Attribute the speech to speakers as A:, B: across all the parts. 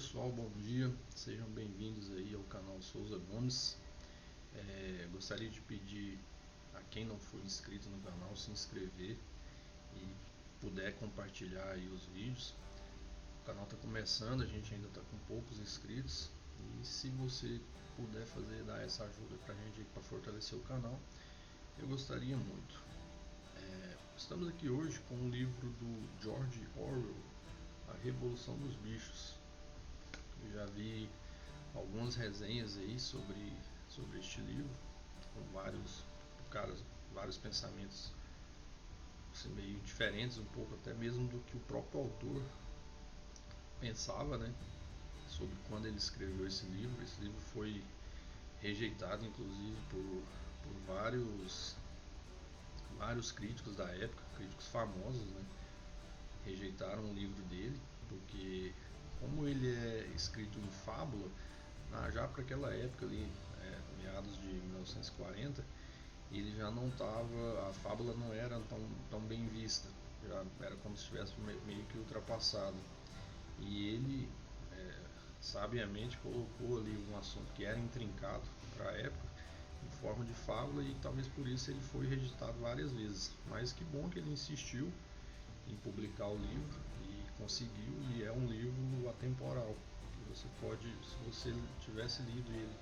A: pessoal, bom dia, sejam bem-vindos aí ao canal Souza Gomes. Gostaria de pedir a quem não for inscrito no canal se inscrever e puder compartilhar aí os vídeos. O canal está começando, a gente ainda está com poucos inscritos e se você puder dar essa ajuda para a gente para fortalecer o canal, eu gostaria muito. Estamos aqui hoje com um livro do George Orwell, A Revolução dos Bichos. Eu já vi algumas resenhas aí sobre este livro, com vários pensamentos assim, meio diferentes, um pouco até mesmo do que o próprio autor pensava, né, sobre quando ele escreveu esse livro. Esse livro foi rejeitado, inclusive, por vários críticos da época, críticos famosos, né, rejeitaram o livro dele, porque como ele é escrito em fábula, já para aquela época ali, meados de 1940, ele já não estava, a fábula não era tão bem vista, já era como se estivesse meio que ultrapassado. E ele sabiamente colocou ali um assunto que era intrincado para a época em forma de fábula, e talvez por isso ele foi rejeitado várias vezes. Mas que bom que ele insistiu em publicar o livro e conseguiu, e é um livro atemporal. Você pode, se você tivesse lido ele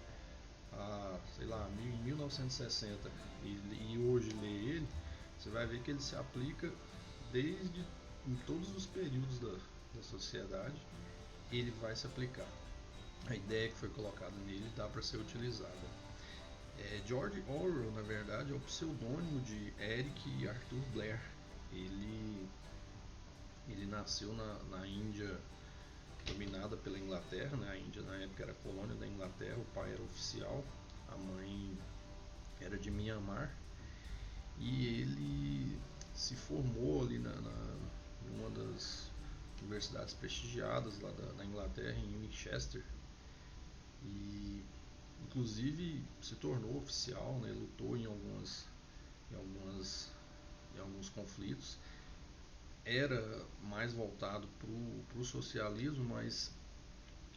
A: em 1960 e hoje ler ele, você vai ver que ele se aplica em todos os períodos da sociedade. Ele vai se aplicar. A ideia que foi colocada nele dá para ser utilizada. George Orwell, na verdade, é o pseudônimo de Eric Arthur Blair. Ele nasceu na Índia, dominada pela Inglaterra, né? A Índia na época era colônia da Inglaterra, o pai era oficial, a mãe era de Myanmar, e ele se formou ali em uma das universidades prestigiadas lá da Inglaterra, em Winchester, e inclusive se tornou oficial, né? Lutou em alguns conflitos. Era mais voltado para o socialismo, mas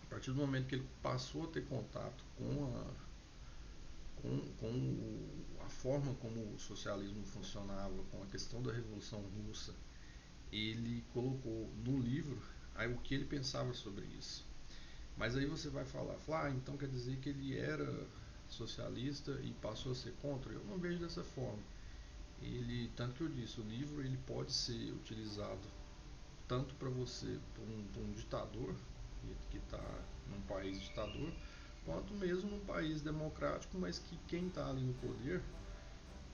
A: a partir do momento que ele passou a ter contato com a forma como o socialismo funcionava, com a questão da Revolução Russa, ele colocou no livro o que ele pensava sobre isso. Mas aí você vai falar, então quer dizer que ele era socialista e passou a ser contra? Eu não vejo dessa forma. Tanto que eu disse, o livro ele pode ser utilizado tanto para você, para um ditador que está num país ditador, quanto mesmo num país democrático, mas que quem está ali no poder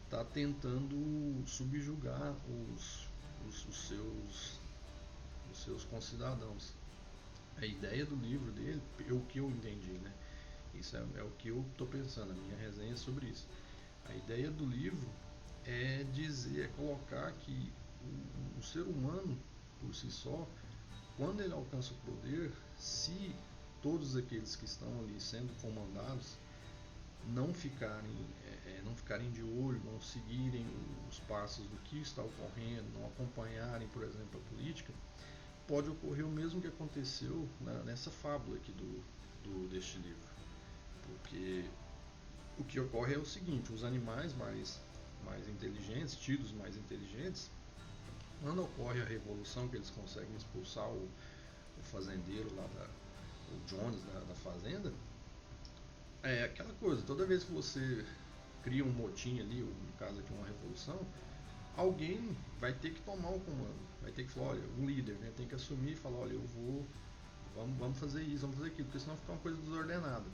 A: está tentando subjugar os seus concidadãos. A ideia do livro dele, o que eu entendi, né? Isso é o que eu estou pensando, a minha resenha é sobre isso. A ideia do livro é colocar que o ser humano, por si só, quando ele alcança o poder, se todos aqueles que estão ali sendo comandados não ficarem de olho, não seguirem os passos do que está ocorrendo, não acompanharem, por exemplo, a política, pode ocorrer o mesmo que aconteceu nessa fábula aqui deste livro. Porque o que ocorre é o seguinte: os animais mais inteligentes, tidos mais inteligentes, quando ocorre a revolução, que eles conseguem expulsar o fazendeiro lá, o Jones da fazenda, é aquela coisa, toda vez que você cria um motim ali, ou no caso aqui uma revolução, alguém vai ter que tomar o comando, vai ter que falar, olha, um líder, né, tem que assumir e falar, olha, vamos fazer isso, vamos fazer aquilo, porque senão fica uma coisa desordenada.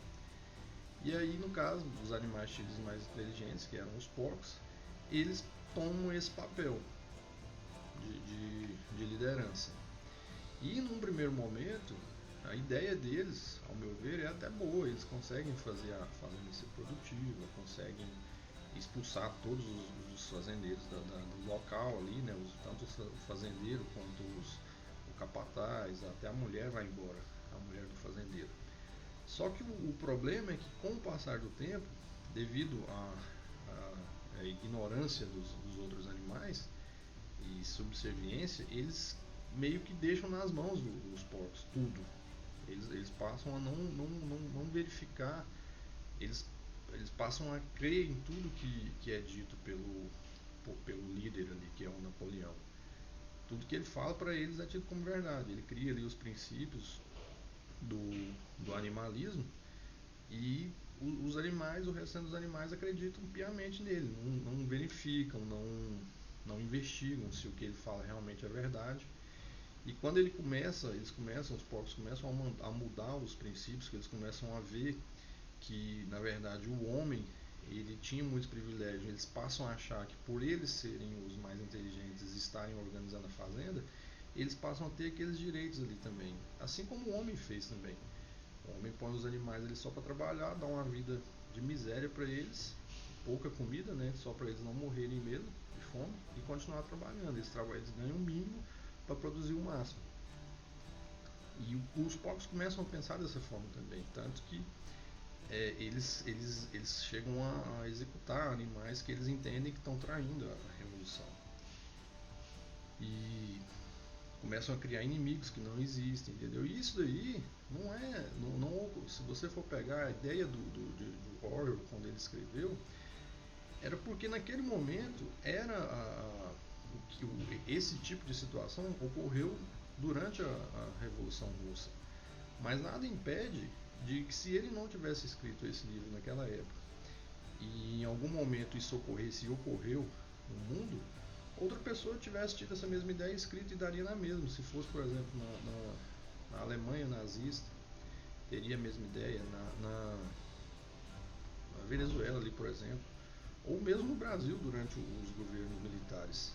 A: E aí, no caso dos animais tidos mais inteligentes, que eram os porcos, eles tomam esse papel de liderança. E num primeiro momento, a ideia deles, ao meu ver, é até boa. Eles conseguem fazer a fazenda ser produtiva, conseguem expulsar todos os fazendeiros do local ali, né? Tanto o fazendeiro quanto o capataz, até a mulher vai embora, a mulher do fazendeiro. Só que o problema é que, com o passar do tempo, devido à ignorância dos outros animais e subserviência, eles meio que deixam nas mãos dos porcos tudo. Eles passam a não verificar, eles, eles passam a crer em tudo que é dito pelo líder ali, que é o Napoleão. Tudo que ele fala para eles é tido como verdade. Ele cria ali os princípios do animalismo e os animais, o restante dos animais acreditam piamente nele, não verificam, não investigam se o que ele fala realmente é verdade. E quando os porcos começam a mudar os princípios, que eles começam a ver que, na verdade, o homem ele tinha muitos privilégios, eles passam a achar que por eles serem os mais inteligentes e estarem organizando a fazenda, eles passam a ter aqueles direitos ali também, assim como o homem fez também. O homem põe os animais ali só para trabalhar, dá uma vida de miséria para eles, pouca comida, né, só para eles não morrerem mesmo de fome e continuar trabalhando. Eles ganham o mínimo para produzir o máximo. E os porcos começam a pensar dessa forma também, tanto que eles chegam a executar animais que eles entendem que estão traindo a revolução. E começam a criar inimigos que não existem, entendeu? E isso daí não é. Se você for pegar a ideia do Orwell, quando ele escreveu, era porque naquele momento esse tipo de situação ocorreu durante a Revolução Russa. Mas nada impede de que, se ele não tivesse escrito esse livro naquela época e em algum momento isso ocorresse e ocorreu no mundo, outra pessoa tivesse tido essa mesma ideia escrita e daria na mesma. Se fosse, por exemplo, na Alemanha nazista, teria a mesma ideia. Na Venezuela, ali, por exemplo, ou mesmo no Brasil durante os governos militares.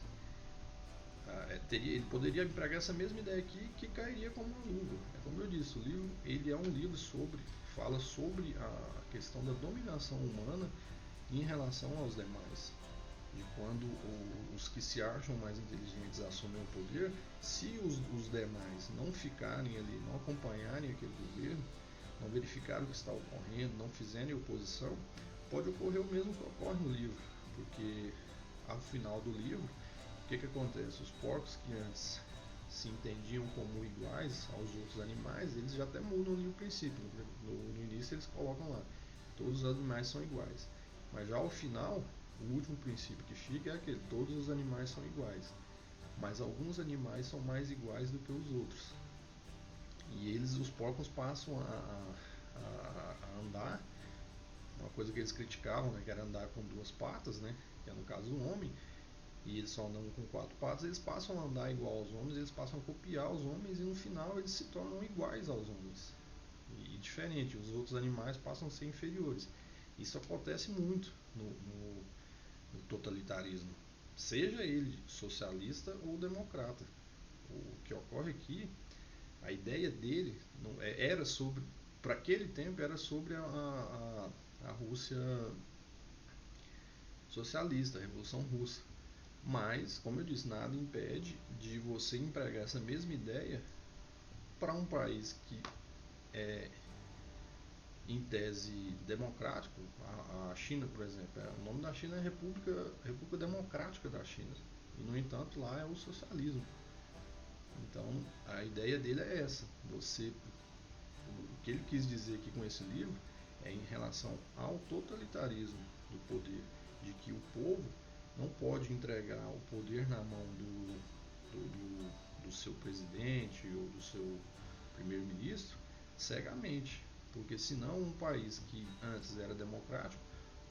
A: Ele poderia empregar essa mesma ideia aqui, que cairia como uma luva. É como eu disse, o livro ele é um livro fala sobre a questão da dominação humana em relação aos demais. E quando os que se acham mais inteligentes assumem o poder, se os demais não ficarem ali, não acompanharem aquele governo, não verificarem o que está ocorrendo, não fizerem oposição, pode ocorrer o mesmo que ocorre no livro, porque ao final do livro, o que acontece? Os porcos que antes se entendiam como iguais aos outros animais, eles já até mudam ali o princípio. No início eles colocam lá, todos os animais são iguais. Mas já ao final, o último princípio que fica é aquele, todos os animais são iguais. Mas alguns animais são mais iguais do que os outros. E os porcos passam a andar, uma coisa que eles criticavam, né, que era andar com duas patas, né, que é no caso do homem, e eles só andam com quatro patas, eles passam a andar igual aos homens, eles passam a copiar os homens e no final eles se tornam iguais aos homens. E diferente, os outros animais passam a ser inferiores. Isso acontece muito no totalitarismo, seja ele socialista ou democrata. O que ocorre aqui, a ideia dele era sobre, para aquele tempo, era sobre a Rússia socialista, a Revolução Russa. Mas, como eu disse, nada impede de você empregar essa mesma ideia para um país que é, em tese, democrático. A China, por exemplo, o nome da China é República Democrática da China. E, no entanto, lá é o socialismo. Então, a ideia dele é essa. O que ele quis dizer aqui com esse livro é em relação ao totalitarismo do poder, de que o povo não pode entregar o poder na mão do seu presidente ou do seu primeiro-ministro cegamente, porque senão um país que antes era democrático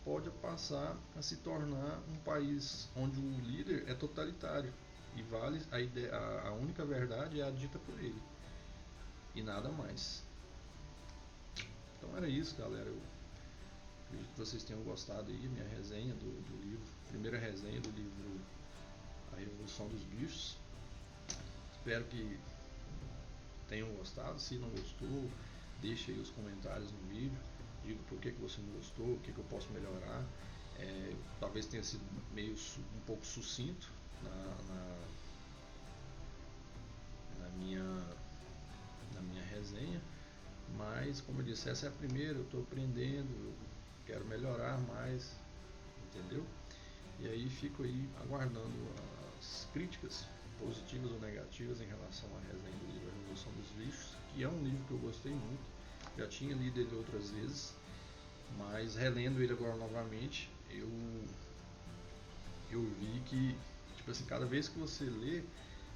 A: pode passar a se tornar um país onde o líder é totalitário e vale a única verdade é a dita por ele e nada mais. Então era isso, galera. Eu acredito que vocês tenham gostado aí, minha resenha do livro, primeira resenha do livro A Revolução dos Bichos. Espero que tenham gostado. Se não gostou, deixe aí os comentários no vídeo, diga por que você não gostou, o que eu posso melhorar. Talvez tenha sido um pouco sucinto na minha resenha, mas como eu disse, essa é a primeira, eu estou aprendendo, eu quero melhorar mais, entendeu? E aí fico aí aguardando as críticas positivas ou negativas em relação à resenha do livro A Revolução dos Bichos, que é um livro que eu gostei muito, já tinha lido ele outras vezes, mas relendo ele agora novamente, eu vi que, tipo assim, cada vez que você lê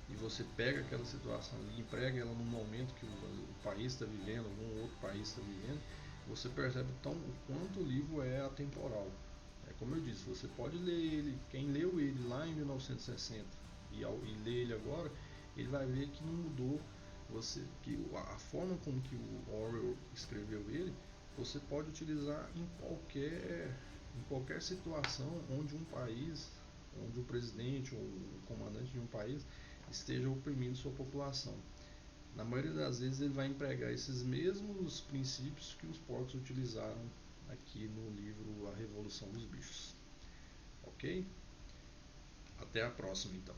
A: e você pega aquela situação ali, emprega ela num momento que o país está vivendo, algum outro país está vivendo, você percebe o quanto o livro é atemporal. É como eu disse, você pode ler ele, quem leu ele lá em 1960 e lê ele agora, ele vai ver que não mudou, que a forma como que o Orwell escreveu ele, você pode utilizar em qualquer situação onde um país, onde o presidente ou o comandante de um país esteja oprimindo sua população. Na maioria das vezes ele vai empregar esses mesmos princípios que os porcos utilizaram aqui no livro A Revolução dos Bichos. Ok? Até a próxima então.